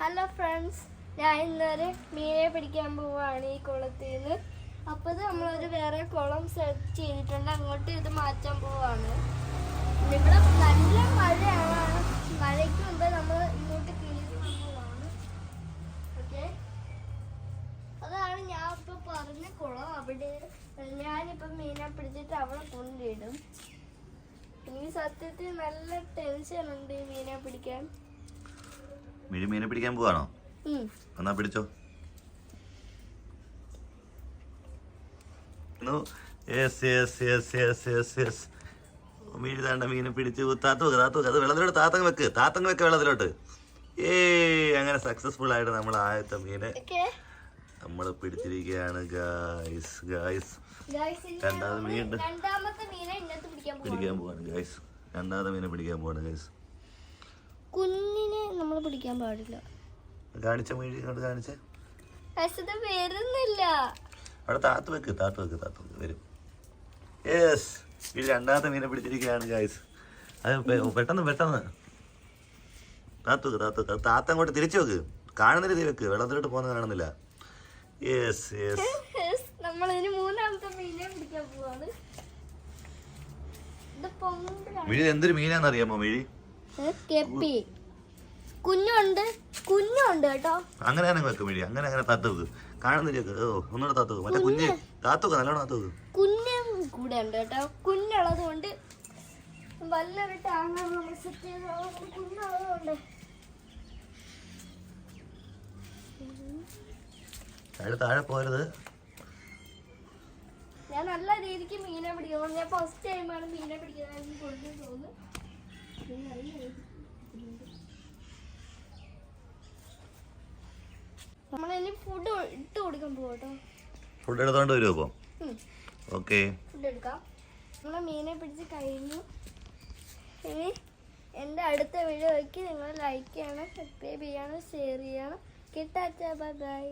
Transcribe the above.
Hello friends, ഞാൻ ഇന്നൊരു മീനെ പിടിക്കാൻ പോവുകയാണ് ഈ കുളത്തിൽ നിന്ന്. അപ്പോൾ ഇത് നമ്മളൊരു വേറെ കുളം സെർച്ച് ചെയ്തിട്ടുണ്ട്, അങ്ങോട്ട് ഇത് മാറ്റാൻ പോവുകയാണ്. ഇവിടെ നല്ല മഴയാണ്. മഴയ്ക്ക് മുമ്പ് നമ്മൾ ഇങ്ങോട്ട് കയറി വന്നതാണ്. ഓക്കെ, അതാണ് ഞാൻ ഇപ്പോൾ പറഞ്ഞ കുളം. അവിടെ ഞാനിപ്പം മീനെ പിടിച്ചിട്ട് അവിടെ കൊണ്ടിടും. എനിക്ക് സത്യത്തിൽ നല്ല ടെൻഷനുണ്ട് ഈ മീനെ പിടിക്കാൻ. മീനെ പിടിക്കാൻ പോവാണോ? എന്നാ പിടിച്ചോ. മീനെ പിടിച്ചു. താത്തു അത് വെള്ളത്തിലോട്ട് താത്തങ്ങ് വെക്ക് വെള്ളത്തിലോട്ട്. അങ്ങനെ സക്സസ്ഫുൾ ആയിട്ട് നമ്മൾ ആദ്യത്തെ മീനെ നമ്മൾ പിടിച്ചിരിക്കുകയാണ് ഗായ്സ്. രണ്ടാമത്തെ മീനുണ്ട്, പിടിക്കാൻ പോവാണ് ഗായ്സ്. രണ്ടാമത്തെ മീനെ പിടിക്കാൻ പോവാണ് ഗായ്സ്. കുഞ്ഞിനെ നമ്മൾ പിടിക്കാൻ പാടില്ല. കാണിച്ച മീൻ ഇങ്ങോട്ട് കാണിച്ചേ. വരുന്നില്ല. അവിടെ താത്തു വെക്ക് വരും. യെസ്, ഈ രണ്ടാമത്തെ മീനെ പിടിച്ചിരിക്കുകയാണ് ഗായ്സ്. അത് പെട്ടെന്ന് താത്ത അങ്ങോട്ട് തിരിച്ചു വെക്ക്. കാണുന്ന രീതി വെക്ക്, വെള്ളത്തിലോട്ട് പോകുന്നത് കാണുന്നില്ല. യെസ് നമ്മൾ ഇനി മൂന്നാമത്തെ മീനെ പിടിക്കാൻ പോവാണ്. മിഴി എന്തൊരു മീനാന്ന് അറിയാമോ? മിഴി കുഞ്ഞുണ്ട് കേട്ടോ. അങ്ങനെ വെക്ക് മിഴി, അങ്ങനെ താത്തു വെക്ക്. കാണുന്നില്ല. ഒന്നുകൂടെ താത്തു വെക്ക്. മറ്റേ കുഞ്ഞ് താത്തു നല്ലോണം താത്തു വെക്ക്. കുഞ്ഞും കൂടെ ഉണ്ട് കേട്ടോ. കുഞ്ഞുള്ളത് കൊണ്ട് വല്ലൊരു ടാങ്ങാണ് നമ്മൾ സെറ്റ് ചെയ്ത്. കുഞ്ഞുള്ളത് കൊണ്ട് താഴെ പോരുത്. ഞാൻ നല്ല രീതിക്ക് മീനെ പിടിക്കണം. ഞാൻ ഫസ്റ്റ് ടൈമാണ് മീനെ പിടിക്കുന്നത്. കൊണ്ടു തോന്നുന്നു. നമ്മളിനി ഫുഡ് ഇട്ട് കൊടുക്കാൻ പോകട്ടോ. ഫുഡ് എടുത്തോണ്ട് വരുമോ ഇപ്പം? ഓക്കെ, ഫുഡ് എടുക്കാം. നമ്മളെ മീനെ പിടിച്ച് കഴിഞ്ഞു. ഇനി എൻ്റെ അടുത്ത വീഡിയോയ്ക്ക് നിങ്ങൾ ലൈക്ക് ചെയ്യണം, സബ്സ്ക്രൈബ് ചെയ്യണം, ഷെയർ ചെയ്യണം. Bye bye.